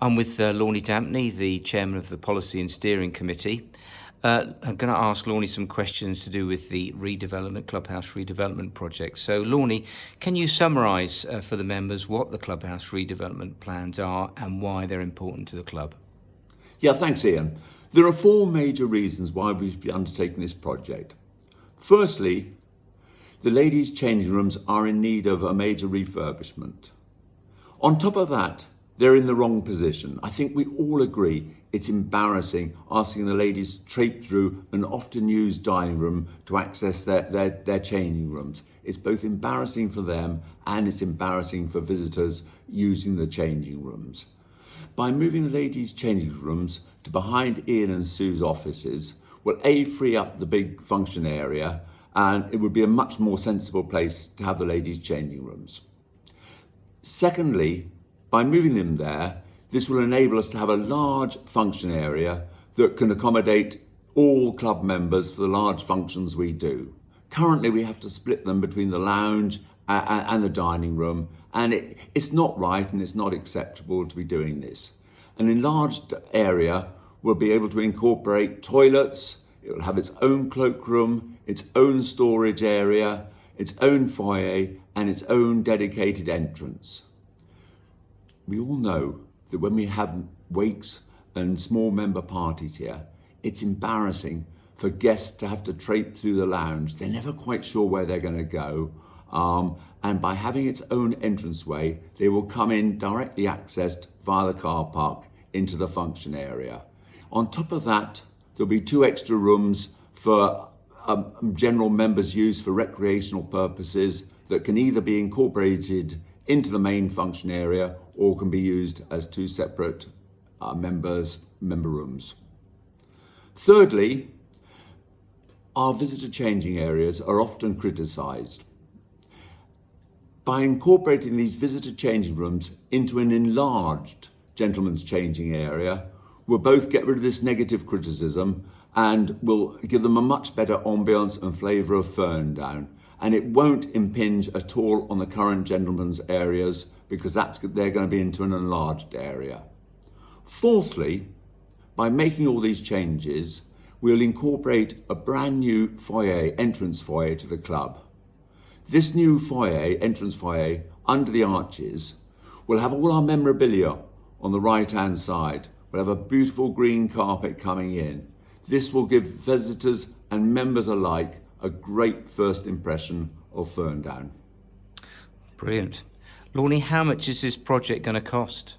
I'm with Lawney Dampney, the chairman of the Policy and Steering Committee. I'm going to ask Lawney some questions to do with the Clubhouse Redevelopment project. So Lawney, can you summarise for the members what the Clubhouse Redevelopment plans are and why they're important to the club? Yeah, thanks, Ian. There are four major reasons why we should be undertaking this project. Firstly, the ladies' changing rooms are in need of a major refurbishment. On top of that, they're in the wrong position. I think we all agree it's embarrassing asking the ladies to traipse through an often used dining room to access their changing rooms. It's both embarrassing for them and it's embarrassing for visitors using the changing rooms. By moving the ladies' changing rooms to behind Ian and Sue's offices, will free up the big function area, and it would be a much more sensible place to have the ladies' changing rooms. Secondly, by moving them there, this will enable us to have a large function area that can accommodate all club members for the large functions we do. Currently, we have to split them between the lounge and the dining room, and it's not right and it's not acceptable to be doing this. An enlarged area will be able to incorporate toilets, it will have its own cloakroom, its own storage area, its own foyer, and its own dedicated entrance. We all know that when we have wakes and small member parties here, it's embarrassing for guests to have to traipse through the lounge. They're never quite sure where they're going to go. And by having its own entranceway, they will come in directly accessed via the car park into the function area. On top of that, there'll be 2 extra rooms for general members' use for recreational purposes that can either be incorporated into the main function area or can be used as 2 separate member rooms. Thirdly, our visitor changing areas are often criticised. By incorporating these visitor changing rooms into an enlarged gentlemen's changing area, we'll both get rid of this negative criticism and will give them a much better ambience and flavour of Ferndown. And it won't impinge at all on the current gentlemen's areas because they're going to be into an enlarged area. Fourthly, by making all these changes, we'll incorporate a brand new entrance foyer to the club. This new entrance foyer, under the arches, will have all our memorabilia on the right-hand side. We'll have a beautiful green carpet coming in. This will give visitors and members alike a great first impression of Ferndown. Brilliant. Lawney, how much is this project going to cost?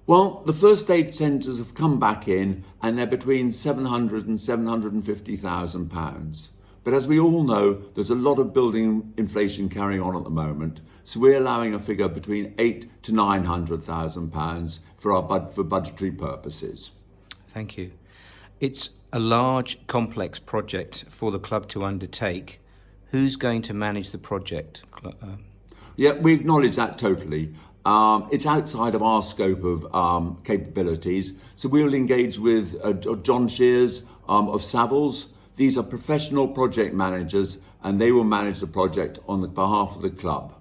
Well, the first stage tenders have come back in and they're between £700,000 and £750,000. But as we all know, there's a lot of building inflation carrying on at the moment. So we're allowing a figure between £800,000 to £900,000 for budgetary purposes. Thank you. It's a large, complex project for the club to undertake. Who's going to manage the project? Yeah, we acknowledge that totally. It's outside of our scope of capabilities. So we'll engage with John Shears of Savills. These are professional project managers and they will manage the project on the behalf of the club.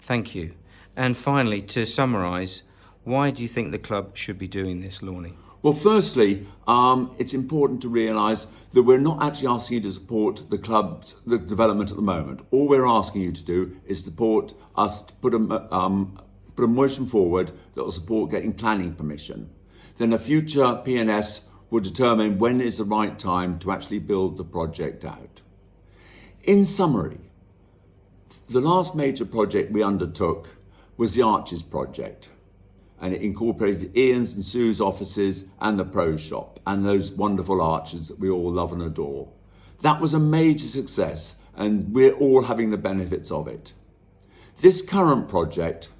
Thank you. And finally, to summarise, why do you think the club should be doing this, Lawney? Well, firstly, it's important to realise that we're not actually asking you to support the club's development at the moment. All we're asking you to do is support us to put a motion forward that will support getting planning permission. Then a future P&S will determine when is the right time to actually build the project out. In summary, the last major project we undertook was the Arches project. And it incorporated Ian's and Sue's offices and the pro shop and those wonderful arches that we all love and adore. That was a major success and we're all having the benefits of it. This current project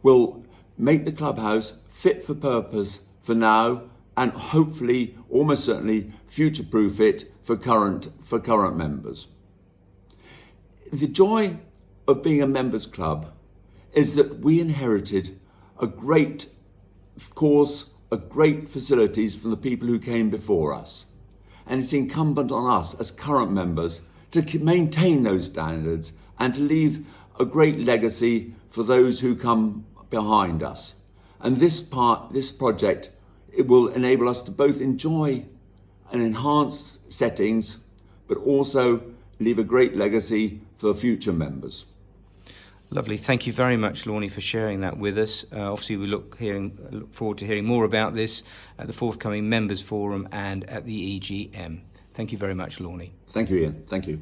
will make the clubhouse fit for purpose for now and hopefully, almost certainly, future-proof it for current members. The joy of being a members club is that we inherited a great facilities from the people who came before us. And it's incumbent on us as current members to maintain those standards and to leave a great legacy for those who come behind us. And this project, it will enable us to both enjoy an enhanced settings, but also leave a great legacy for future members. Lovely. Thank you very much, Lawney, for sharing that with us. Obviously, we look forward to hearing more about this at the forthcoming Members Forum and at the EGM. Thank you very much, Lawney. Thank you, Ian. Thank you.